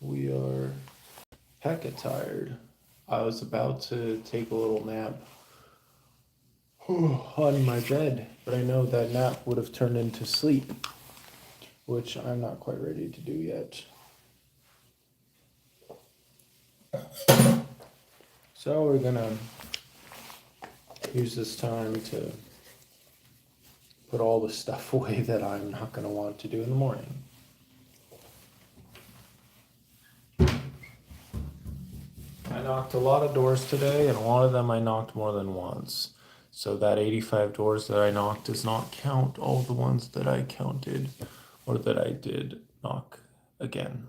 We are hecka tired. I was about to take a little nap on my bed, but I know that nap would have turned into sleep, which I'm not quite ready to do yet. So we're gonna use this time to put all the stuff away that I'm not gonna want to do in the morning. I knocked a lot of doors today, and a lot of them I knocked more than once. So that 85 doors that I knocked does not count all the ones that I counted or that I did knock again.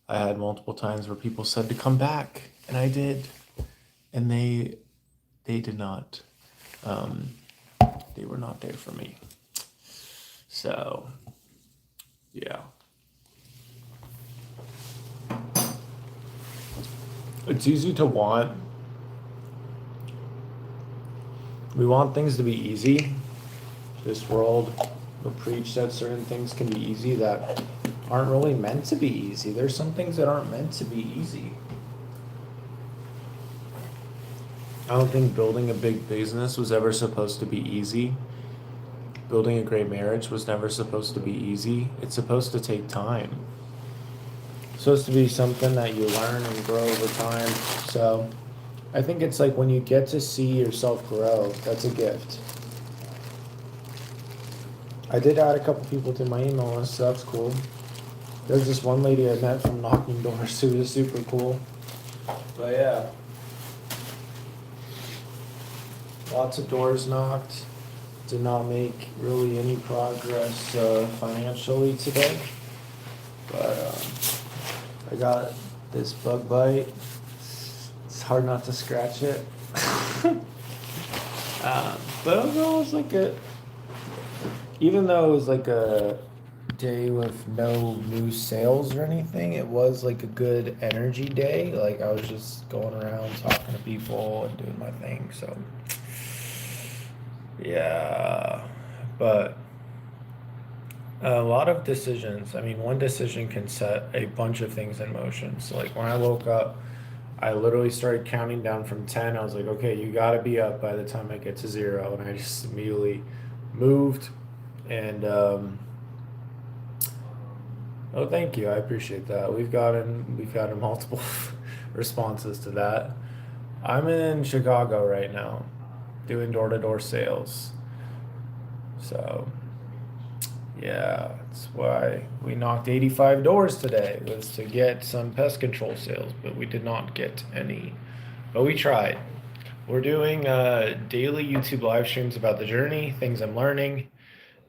I had multiple times where people said to come back, and I did, and they did not. Um, they were not there for me. So, yeah. It's easy to want. We want things to be easy. This world will preach that certain things can be easy that aren't really meant to be easy. There's some things that aren't meant to be easy. I don't think building a big business was ever supposed to be easy. Building a great marriage was never supposed to be easy. It's supposed to take time. It's supposed to be something that you learn and grow over time. So I think it's like when you get to see yourself grow, that's a gift. I did add a couple people to my email list, so that's cool. There's this one lady I met from knocking doors who was super cool. But yeah. Lots of doors knocked. Did not make really any progress financially today. But I got this bug bite. It's hard not to scratch it. But overall, it was like even though it was like a day with no new sales or anything, it was like a good energy day. Like I was just going around talking to people and doing my thing. So yeah, but a lot of decisions. I mean, one decision can set a bunch of things in motion. So like when I woke up, I literally started counting down from 10. I was like, okay, you got to be up by the time I get to 0. And I just immediately moved. And oh, thank you. I appreciate that. We've gotten multiple responses to that. I'm in Chicago right now, doing door-to-door sales. So yeah, that's why we knocked 85 doors today, was to get some pest control sales, but we did not get any. But we tried. We're doing daily YouTube live streams about the journey, things I'm learning,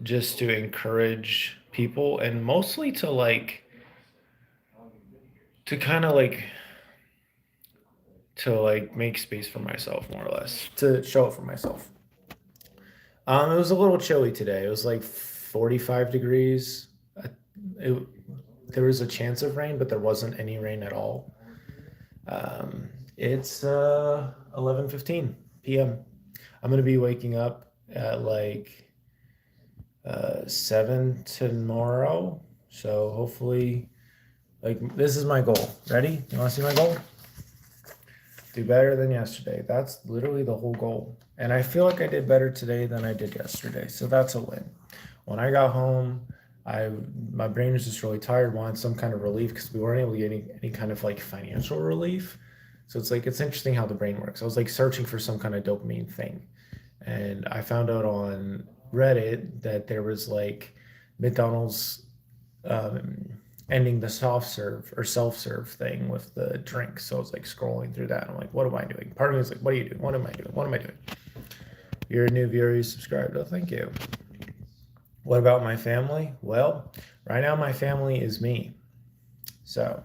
just to encourage people and mostly to kind of like make space for myself, more or less, to show it for myself. It was a little chilly today. It was like 45 degrees. It, there was a chance of rain, but there wasn't any rain at all. It's 11:15 p.m. I'm gonna be waking up at like 7 tomorrow. So hopefully, like this is my goal. Ready? You want to see my goal? Do better than yesterday. That's literally the whole goal. And I feel like I did better today than I did yesterday. So that's a win. When I got home, my brain was just really tired, wanted some kind of relief because we weren't able to get any kind of like financial relief. So it's like it's interesting how the brain works. I was like searching for some kind of dopamine thing. And I found out on Reddit that there was like McDonald's um, ending the soft serve or self serve thing with the drink. So I was like scrolling through that. And I'm like, what am I doing? Part of me is like, what are you doing? What am I doing? What am I doing? You're a new viewer, you subscribed. Oh, thank you. What about my family? Well, right now my family is me. So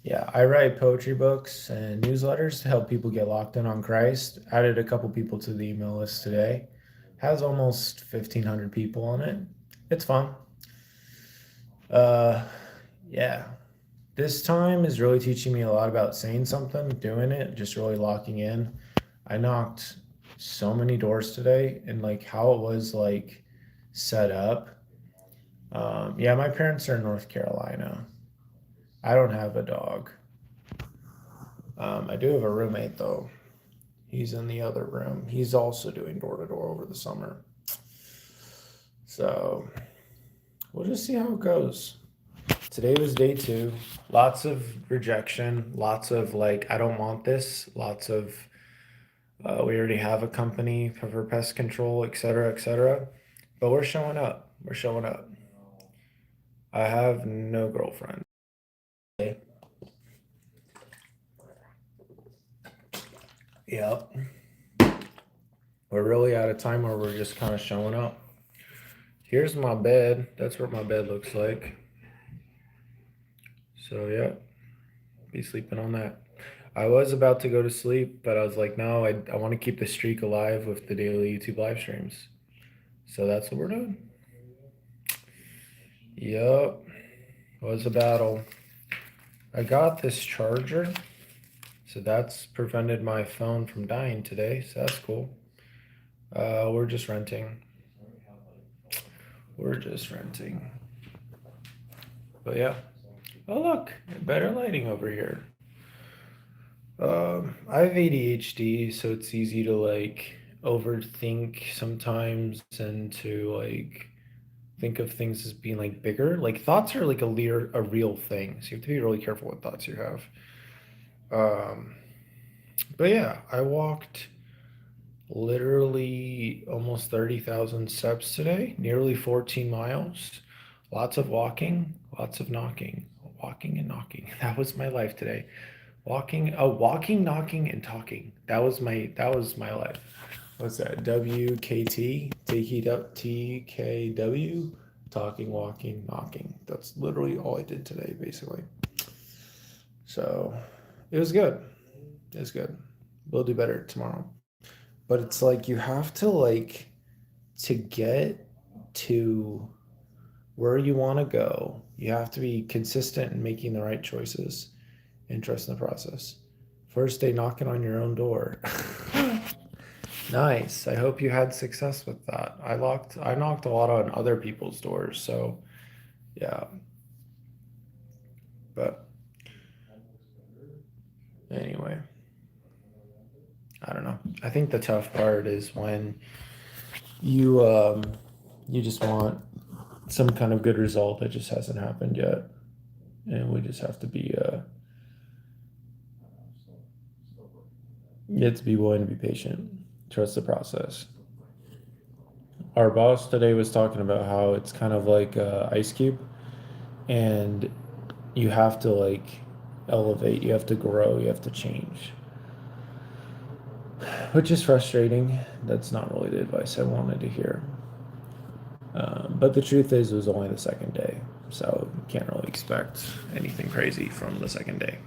yeah, I write poetry books and newsletters to help people get locked in on Christ. Added a couple people to the email list today. Has almost 1,500 people on it. It's fun. Uh, yeah. This time is really teaching me a lot about saying something, doing it, just really locking in. I knocked so many doors today, and like how it was like set up. Yeah, my parents are in North Carolina. I don't have a dog. I do have a roommate though. He's in the other room. He's also doing door to door over the summer. So we'll just see how it goes. Today was day 2. Lots of rejection. Lots of like, I don't want this. Lots of, we already have a company for pest control, etc., etc. But we're showing up. We're showing up. I have no girlfriend. Yep. We're really at a time where we're just kind of showing up. Here's my bed. That's what my bed looks like. So yeah, be sleeping on that. I was about to go to sleep, but I was like, no, I want to keep the streak alive with the daily YouTube live streams. So that's what we're doing. Yup. Was a battle. I got this charger. So that's prevented my phone from dying today. So that's cool. We're just renting. We're just renting. But yeah. Oh look, better lighting over here. I have ADHD, so it's easy to like overthink sometimes and to like think of things as being like bigger. Like thoughts are like a real thing, so you have to be really careful what thoughts you have. Um, but yeah, I walked literally almost 30,000 steps today, nearly 14 miles. Lots of walking, lots of knocking, walking and knocking. That was my life today. Walking, knocking, and talking. That was my life. What's that? WKT, TKW, talking, walking, knocking. That's literally all I did today, basically. So it was good. It was good. We'll do better tomorrow. But it's like you have to like to get to where you want to go, you have to be consistent in making the right choices and trust in the process. First day knocking on your own door. Nice. I hope you had success with that. I knocked a lot on other people's doors, so yeah. But anyway, I don't know. I think the tough part is when you just want some kind of good result that just hasn't happened yet. And we just have to be you have to be willing to be patient. Trust the process. Our boss today was talking about how it's kind of like a ice cube and you have to like elevate, you have to grow, you have to change. Which is frustrating. That's not really the advice I wanted to hear. But the truth is, it was only the second day, so you can't really expect anything crazy from the second day.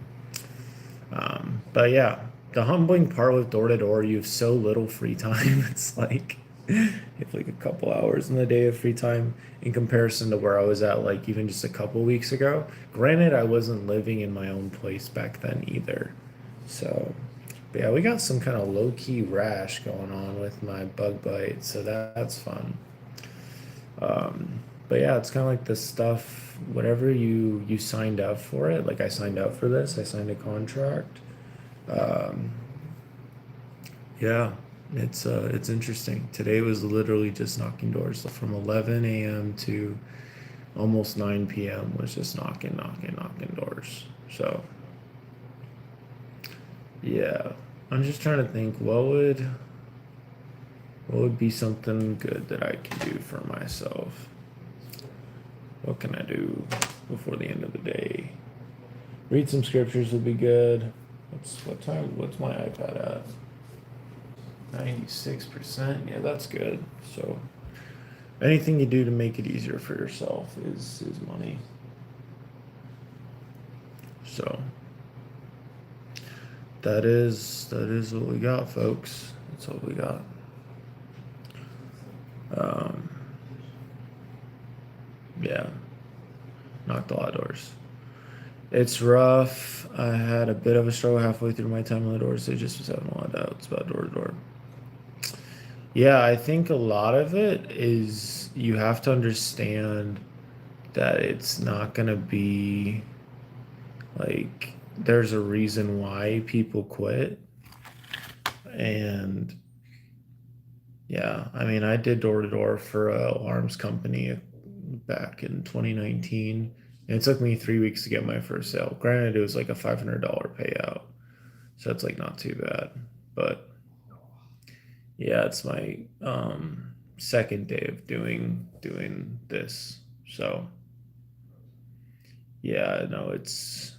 But yeah, the humbling part with door to door, you have so little free time. It's like you have like a couple hours in the day of free time in comparison to where I was at like even just a couple weeks ago. Granted, I wasn't living in my own place back then either. So, but yeah, we got some kind of low key rash going on with my bug bite, so that's fun. But yeah, it's kind of like the stuff, whatever you signed up for it. Like I signed up for this, I signed a contract. Um, yeah, it's interesting. Today was literally just knocking doors. So from 11 a.m. to almost 9 p.m. was just knocking doors. So yeah, I'm just trying to think what would be something good that I can do for myself. What can I do before the end of the day? Read some scriptures would be good. What's my iPad at? 96%. Yeah, that's good. So anything you do to make it easier for yourself is money. So that is what we got, folks. That's what we got. Yeah, knocked a lot of doors. It's rough. I had a bit of a struggle halfway through my time on the doors. I just was having a lot of doubts about door to door. Yeah, I think a lot of it is you have to understand that it's not going to be Like, there's a reason why people quit. And yeah, I mean, I did door to door for a alarms company back in 2019. And it took me 3 weeks to get my first sale. Granted, it was like a $500 payout. So it's like not too bad. But yeah, it's my second day of doing this. So yeah, no, it's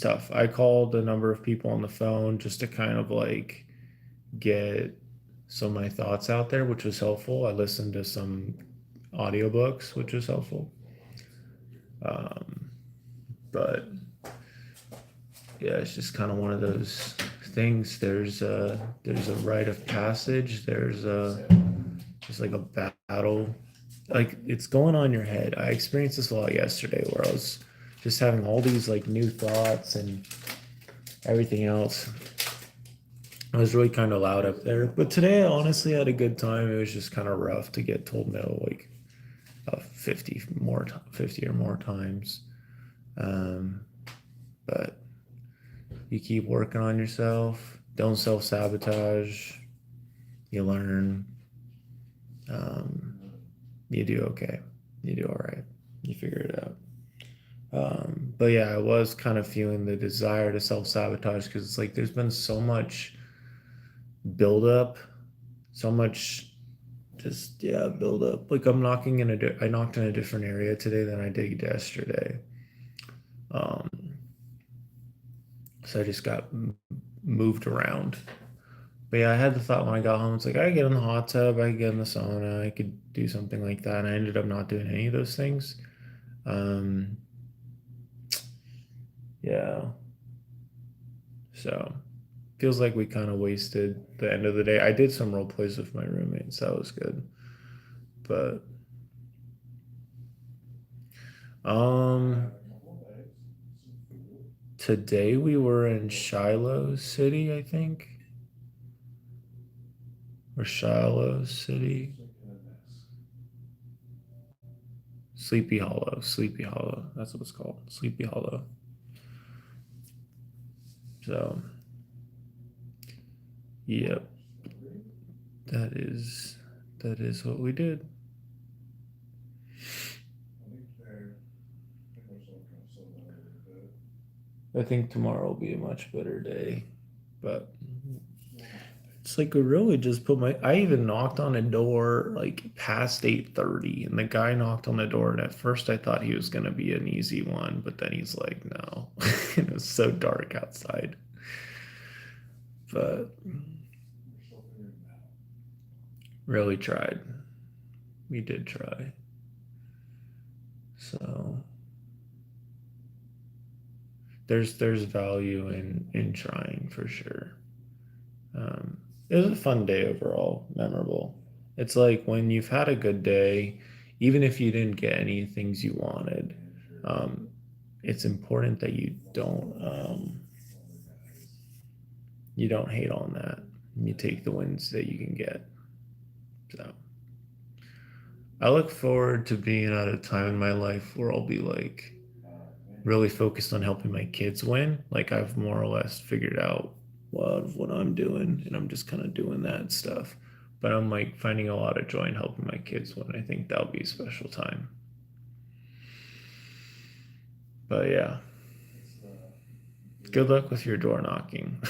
tough. I called a number of people on the phone just to kind of like get some of my thoughts out there, which was helpful. I listened to some audiobooks, which was helpful. Um, but yeah, it's just kind of one of those things. There's a rite of passage. There's like a battle, like it's going on in your head. I experienced this a lot yesterday, where I was just having all these like new thoughts and everything else. I was really kind of loud up there, but today I honestly had a good time. It was just kind of rough to get told no like 50 or more times. Um, but you keep working on yourself. Don't self sabotage. You learn. Um, you do okay. You do all right. You figure it out. But yeah, I was kind of feeling the desire to self sabotage because it's like there's been so much buildup, so much just yeah build up. Like I knocked in a different area today than I did yesterday. Um, so I just got moved around. But yeah, I had the thought when I got home, it's like I could get in the hot tub, I could get in the sauna, I could do something like that. And I ended up not doing any of those things. Um, yeah, so feels like we kind of wasted the end of the day. I did some role plays with my roommates, that was good. But um, today we were in Shiloh City, I think, or Shiloh City, Sleepy Hollow, Sleepy Hollow. That's what it's called, Sleepy Hollow. So, yep, that is that is what we did. I think tomorrow will be a much better day, but it's like I really just put my. I even knocked on a door like past 8:30, and the guy knocked on the door, and at first I thought he was gonna be an easy one, but then he's like, no, it was so dark outside. But really tried. We did try. So there's value in trying for sure. Um, it was a fun day overall, memorable. It's like when you've had a good day, even if you didn't get any things you wanted, um, it's important that you don't hate on that. You take the wins that you can get. So I look forward to being at a time in my life where I'll be like really focused on helping my kids win. Like I've more or less figured out what I'm doing, and I'm just kind of doing that stuff. But I'm like finding a lot of joy in helping my kids win. I think that'll be a special time. But yeah, good luck with your door knocking.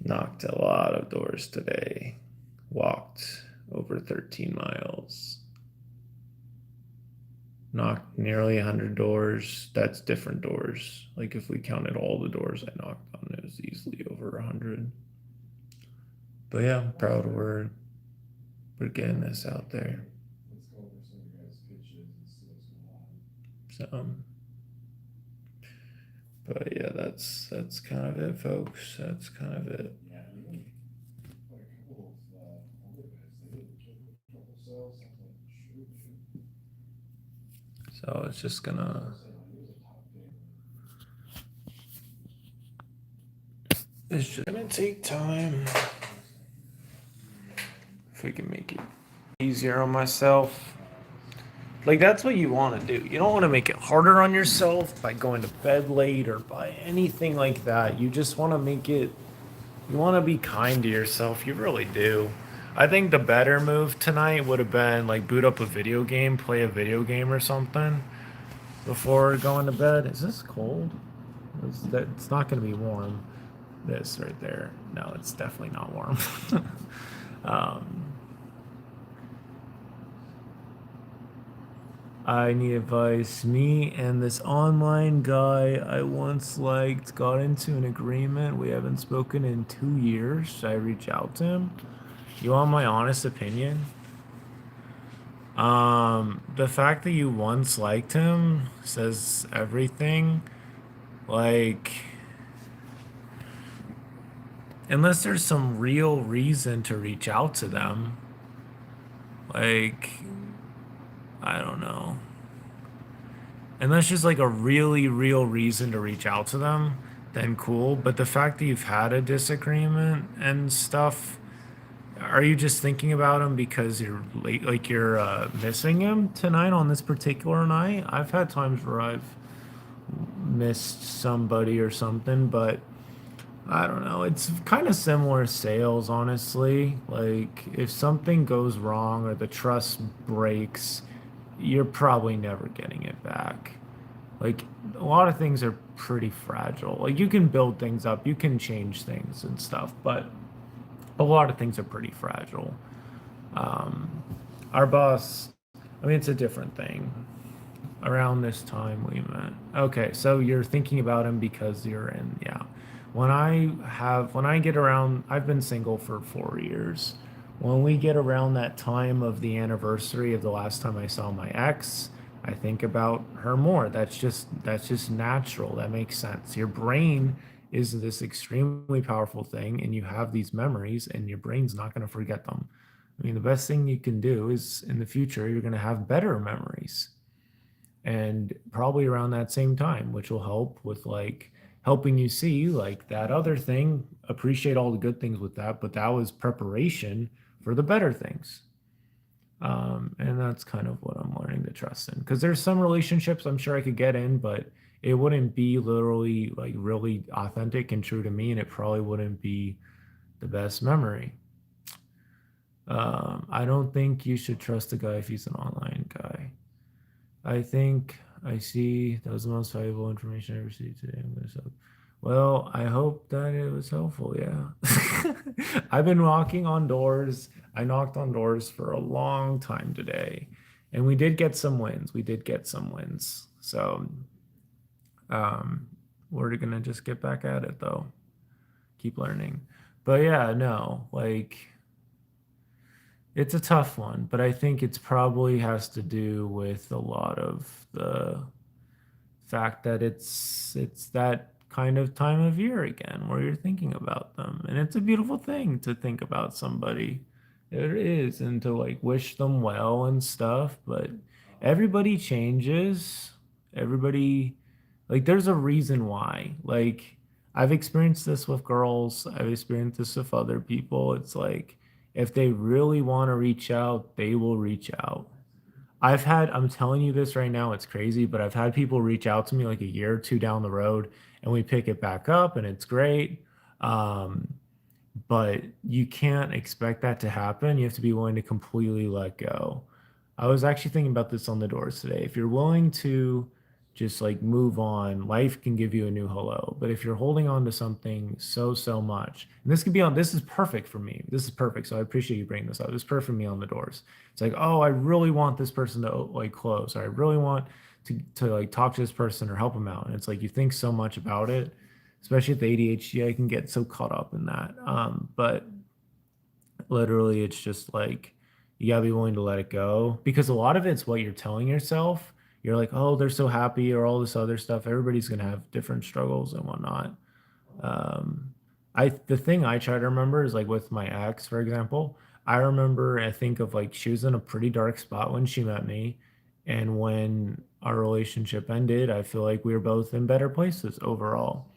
Knocked a lot of doors today. Walked over 13 miles. Knocked nearly 100 doors. That's different doors. Like if we counted all the doors I knocked on, it was easily over 100. But yeah, I'm proud we're getting this out there. So, but yeah, that's kind of it, folks. That's kind of it. So it's just gonna take time. If we can make it easier on myself, Like that's what you want to do. You don't want to make it harder on yourself by going to bed late or by anything like that. You just want to make it, you want to be kind to yourself. You really do. I think the better move tonight would have been like boot up a video game, play a video game or something before going to bed. Is this cold? It's not going to be warm. This right there. No, it's definitely not warm. um, I need advice. Me and this online guy I once liked got into an agreement. We haven't spoken in 2 years. Should I reach out to him? You want my honest opinion? The fact that you once liked him says everything. Like, unless there's some real reason to reach out to them, like, I don't know. Unless there's like a really real reason to reach out to them, then cool. But the fact that you've had a disagreement and stuff, are you just thinking about him because you're late, like you're missing him tonight on this particular night? I've had times where I've missed somebody or something, but I don't know. It's kind of similar sales, honestly. Like if something goes wrong or the trust breaks, you're probably never getting it back. Like a lot of things are pretty fragile. Like you can build things up, you can change things and stuff, but a lot of things are pretty fragile. Um, our boss, I mean, it's a different thing. Around this time we met. Okay, so you're thinking about him because you're in, yeah. When I get around, I've been single for 4 years. When we get around that time of the anniversary of the last time I saw my ex, I think about her more. That's just natural. That makes sense. Your brain is this extremely powerful thing, and you have these memories, and your brain's not going to forget them. I mean, the best thing you can do is in the future, you're going to have better memories and probably around that same time, which will help with like helping you see like that other thing, appreciate all the good things with that, but that was preparation for the better things. And that's kind of what I'm learning to trust in. Because there's some relationships I'm sure I could get in, but it wouldn't be literally like really authentic and true to me, and it probably wouldn't be the best memory. I don't think you should trust a guy if he's an online guy. I think I see that was the most valuable information I received today. I'm gonna sub. Well, I hope that it was helpful. Yeah. I've been knocking on doors. I knocked on doors for a long time today, and we did get some wins. We did get some wins. So, um, we're gonna just get back at it though. Keep learning. But yeah, no, like it's a tough one, but I think it's probably has to do with a lot of the fact that it's that kind of time of year again where you're thinking about them. And it's a beautiful thing to think about somebody. It is, and to like wish them well and stuff, but everybody changes. Everybody like there's a reason why. Like I've experienced this with girls, I've experienced this with other people. It's like if they really want to reach out, they will reach out. I'm telling you this right now, it's crazy, but I've had people reach out to me like a year or two down the road and we pick it back up and it's great. Um, but you can't expect that to happen. You have to be willing to completely let go. I was actually thinking about this on the doors today. If you're willing to just like move on, life can give you a new hello. But if you're holding on to something so much, and this could be on, this is perfect for me. This is perfect. So I appreciate you bringing this up. This is perfect for me on the doors. It's like, oh, I really want this person to like close, or I really want to like talk to this person or help them out. And it's like you think so much about it, especially with the ADHD, I can get so caught up in that. But literally, it's just like you gotta be willing to let it go because a lot of it's what you're telling yourself. You're like, oh, they're so happy, or all this other stuff. Everybody's gonna have different struggles and whatnot. Um, the thing I try to remember is like with my ex, for example. I remember I think of like she was in a pretty dark spot when she met me, and when our relationship ended, I feel like we were both in better places overall.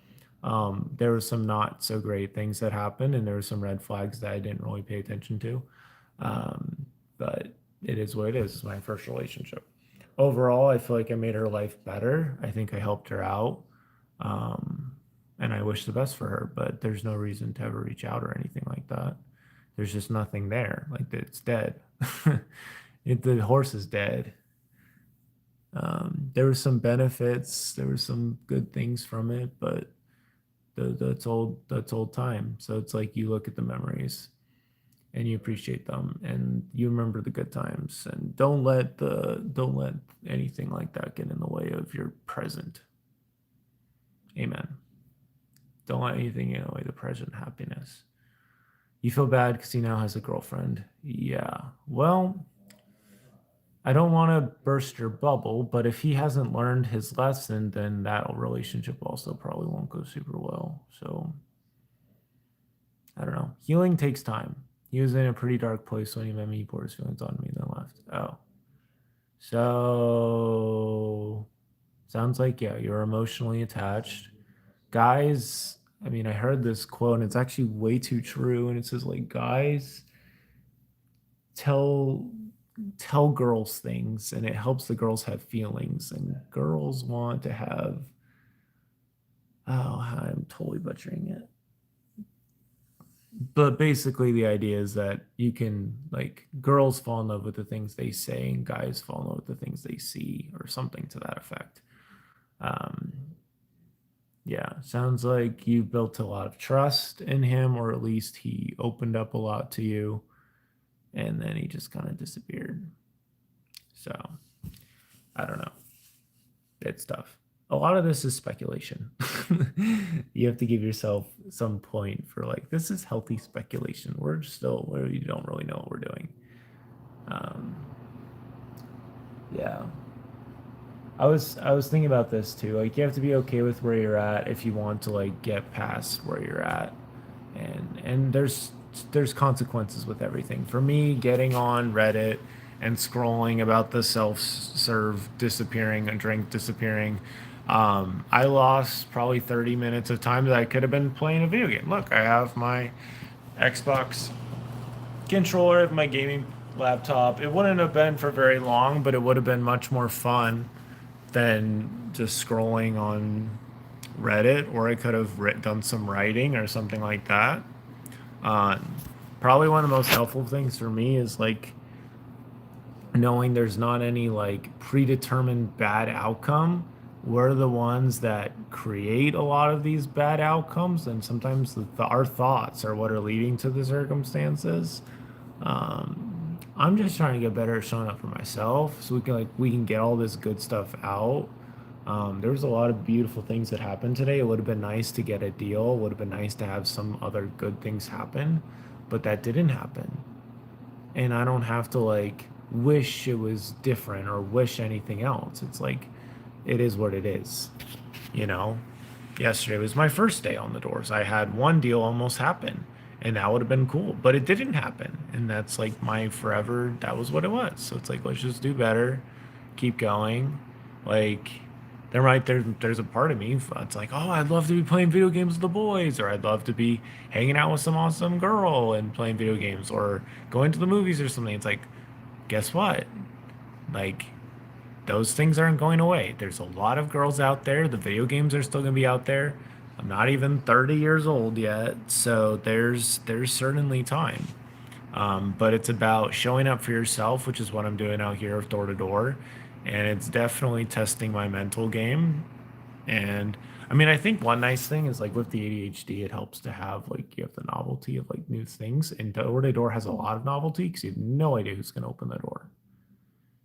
There were some not so great things that happened, and there were some red flags that I didn't really pay attention to. Um, but it is what it is. It's my first relationship. Overall, I feel like I made her life better. I think I helped her out. Um, and I wish the best for her, but there's no reason to ever reach out or anything like that. There's just nothing there. Like it's dead. The horse is dead. There were some benefits, there were some good things from it, but that's old time. So it's like you look at the memories and you appreciate them and you remember the good times and don't let anything like that get in the way of your present. Amen. Don't let anything get in the way of the present happiness. You feel bad because he now has a girlfriend. Yeah. Well, I don't want to burst your bubble, but if he hasn't learned his lesson, then that relationship also probably won't go super well. So I don't know. Healing takes time. He was in a pretty dark place when he met me. He poured his feelings on me, then left. Oh, so sounds like, yeah, you're emotionally attached. Guys, I mean, I heard this quote and it's actually way too true. And it says, like, guys tell tell girls things and it helps the girls have feelings and girls want to have, oh, I'm totally butchering it, but basically the idea is that you can, like, girls fall in love with the things they say and guys fall in love with the things they see or something to that effect. um yeah, sounds like you built a lot of trust in him, or at least he opened up a lot to you, and then he just kind of disappeared. So I don't know. It's tough. A lot of this is speculation. You have to give yourself some point for, like, this is healthy speculation. We're still, we don't really know what we're doing. Um, yeah. I was thinking about this too. Like, you have to be okay with where you're at if you want to, like, get past where you're at. And there's consequences with everything. For me, getting on Reddit and scrolling about the self-serve disappearing and drink disappearing, I lost probably 30 minutes of time that I could have been playing a video game. Look, I have my Xbox controller, I have my gaming laptop. It wouldn't have been for very long, but it would have been much more fun than just scrolling on Reddit, or I could have done some writing or something like that. Uh, Probably one of the most helpful things for me is, like, knowing there's not any, like, predetermined bad outcome. We're the ones that create a lot of these bad outcomes, and sometimes our thoughts are what are leading to the circumstances. I'm just trying to get better at showing up for myself so we can get all this good stuff out. There was a lot of beautiful things that happened today. It would have been nice to get a deal. It would have been nice to have some other good things happen, but that didn't happen. And I don't have to, like, wish it was different or wish anything else. It's like, it is what it is, you know? Yesterday was my first day on the doors. I had one deal almost happen, and that would have been cool, but it didn't happen. And that's like my forever, that was what it was. So it's like, let's just do better, keep going. Like, there's a part of me that's like, oh, I'd love to be playing video games with the boys, or I'd love to be hanging out with some awesome girl and playing video games, or going to the movies or something. It's like, guess what? Like, those things aren't going away. There's a lot of girls out there. The video games are still going to be out there. I'm not even 30 years old yet, so there's certainly time. But it's about showing up for yourself, which is what I'm doing out here door to door, and it's definitely testing my mental game. And I mean, I think one nice thing is, like, with the ADHD, it helps to have, like, you have the novelty of, like, new things, and door to door has a lot of novelty because you have no idea who's going to open the door.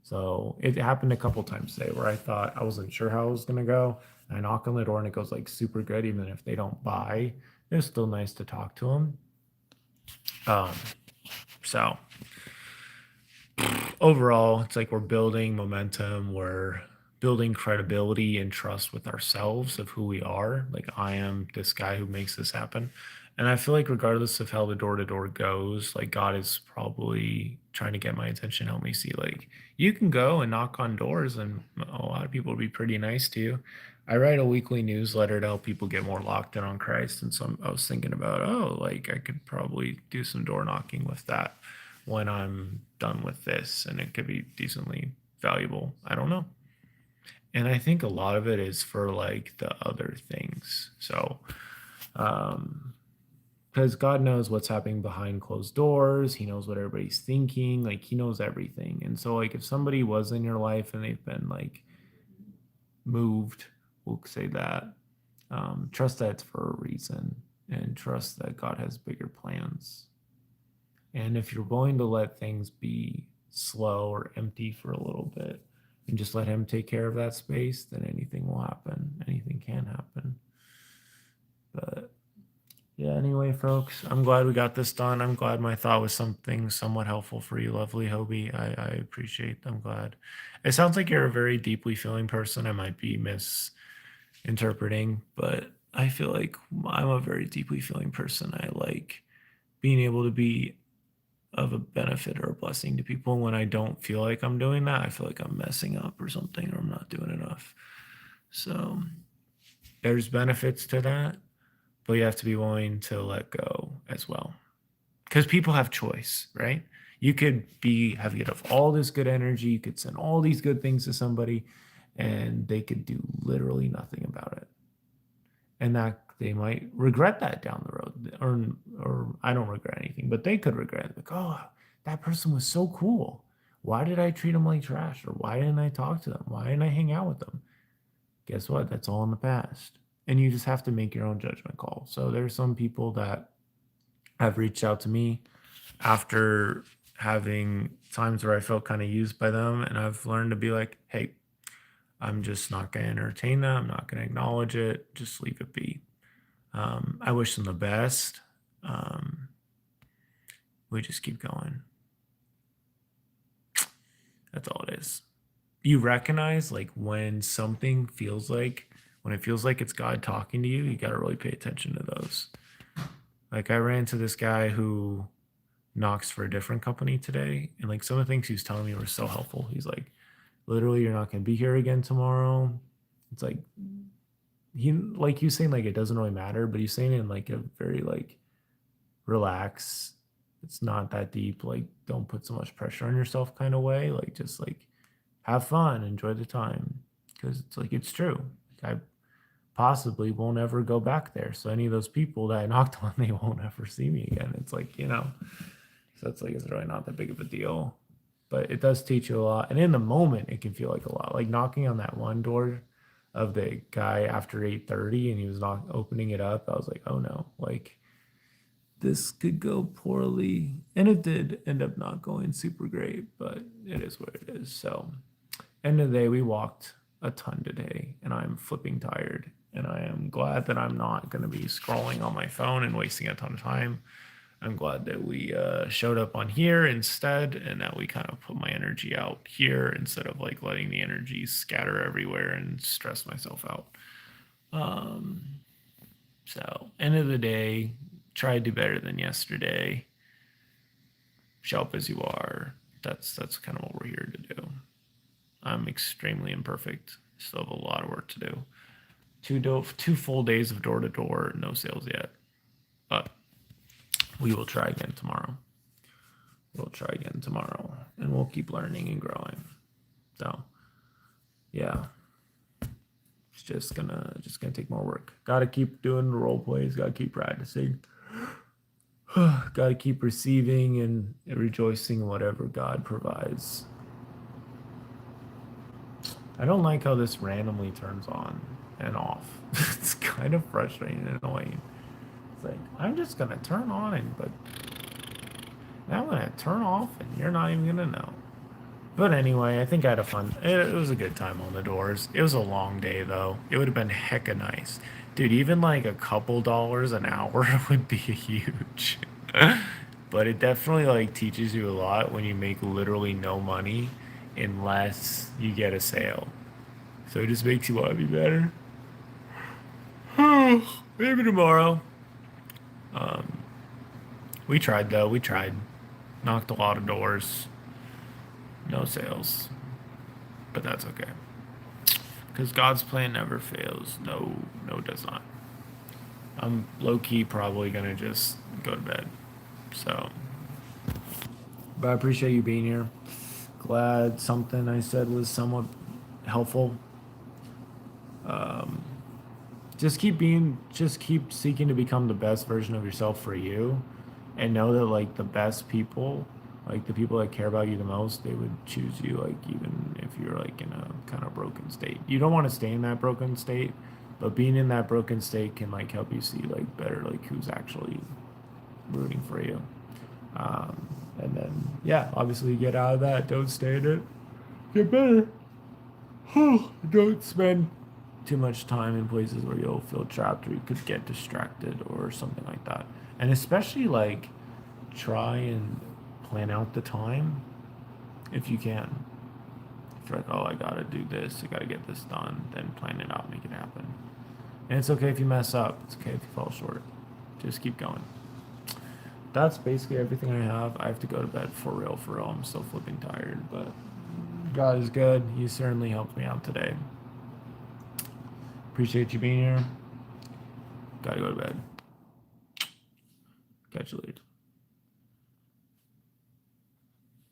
So it happened a couple times today where I thought I wasn't sure how it was going to go. I knock on the door and it goes, like, super good. Even if they don't buy, it's still nice to talk to them. Um, so overall, it's like we're building momentum. We're building credibility and trust with ourselves of who we are. Like, I am this guy who makes this happen. And I feel like regardless of how the door to door goes, like, God is probably trying to get my attention, help me see, like, you can go and knock on doors and a lot of people will be pretty nice to you. I write a weekly newsletter to help people get more locked in on Christ. And so I was thinking about, oh, like, I could probably do some door knocking with that when I'm done with this, and it could be decently valuable. I don't know. And I think a lot of it is for like the other things. So, because God knows what's happening behind closed doors. He knows what everybody's thinking. Like, he knows everything. And so, like, if somebody was in your life and they've been like moved, we'll say that, trust that it's for a reason, and trust that God has bigger plans. And if you're willing to let things be slow or empty for a little bit and just let him take care of that space, then anything will happen. Anything can happen. But yeah, anyway, folks, I'm glad we got this done. I'm glad my thought was something somewhat helpful for you, lovely Hobie. I appreciate. I'm glad. It sounds like you're a very deeply feeling person. I might be misinterpreting, but I feel like I'm a very deeply feeling person. I like being able to be of a benefit or a blessing to people. When I don't feel like I'm doing that, I feel like I'm messing up or something, or I'm not doing enough. So there's benefits to that, but you have to be willing to let go as well. Because people have choice, right? You could get all this good energy, you could send all these good things to somebody, and they could do literally nothing about it. And that they might regret that down the road, or I don't regret anything, but they could regret it. Like, oh, that person was so cool. Why did I treat them like trash? Or why didn't I talk to them? Why didn't I hang out with them? Guess what? That's all in the past. And you just have to make your own judgment call. So there's some people that have reached out to me after having times where I felt kind of used by them. And I've learned to be like, hey, I'm just not going to entertain that. I'm not going to acknowledge it. Just leave it be. I wish them the best. We just keep going. That's all it is. You recognize like when something feels like, when it feels like it's God talking to you, you got to really pay attention to those. Like I ran into this guy who knocks for a different company today. And like some of the things he was telling me were so helpful. He's like, literally, you're not going to be here again tomorrow. It's like, you saying like it doesn't really matter, but he's saying it in like a very like relax, it's not that deep, like don't put so much pressure on yourself kind of way, like just like have fun, enjoy the time, because it's like it's true. Like, I possibly won't ever go back there, so any of those people that I knocked on, they won't ever see me again. It's like, so it's like it's really not that big of a deal, but it does teach you a lot. And in the moment it can feel like a lot, like knocking on that one door of the guy after 8:30 and he was not opening it up. I was like, oh no, like this could go poorly. And it did end up not going super great, but it is what it is. So end of the day, we walked a ton today and I'm flipping tired, and I am glad that I'm not going to be scrolling on my phone and wasting a ton of time. I'm glad that we showed up on here instead, and that we kind of put my energy out here instead of like letting the energy scatter everywhere and stress myself out. So end of the day, try to do better than yesterday. Show up as you are. That's kind of what we're here to do. I'm extremely imperfect. Still have a lot of work to do. 2 full days of door to door, no sales yet. But we will try again tomorrow. And we'll keep learning and growing. So, yeah, it's just gonna take more work. Got to keep doing the role plays. Got to keep practicing. Got to keep receiving and rejoicing in whatever God provides. I don't like how this randomly turns on and off. It's kind of frustrating and annoying. It's like, I'm just gonna turn on but now I'm gonna turn off and you're not even gonna know. But anyway, I think I had a fun, it was a good time on the doors. It was a long day though. It would have been hecka nice. Dude, even like a couple dollars an hour would be huge. But it definitely like teaches you a lot when you make literally no money unless you get a sale. So it just makes you want to be better. Maybe tomorrow. We tried though. We tried. Knocked a lot of doors. No sales. But that's okay. Because God's plan never fails. No, it does not. I'm low-key probably going to just go to bed. So. But I appreciate you being here. glad something I said was somewhat helpful. Just keep seeking to become the best version of yourself for you, and know that like the best people, like the people that care about you the most, they would choose you, like even if you're like in a kind of broken state. You don't want to stay in that broken state, but being in that broken state can like help you see like better like who's actually rooting for you. And then yeah, obviously get out of that. Don't stay in it. Get better. Don't spend too much time in places where you'll feel trapped or you could get distracted or something like that. And especially like try and plan out the time if you can. If you're like, oh, I gotta do this, I gotta get this done, then plan it out, make it happen. And it's okay if you mess up. It's okay if you fall short. Just keep going. That's basically everything I have. I have to go to bed for real, for real. I'm so flipping tired, but God is good. He certainly helped me out today. Appreciate you being here. Gotta go to bed. Catch you later.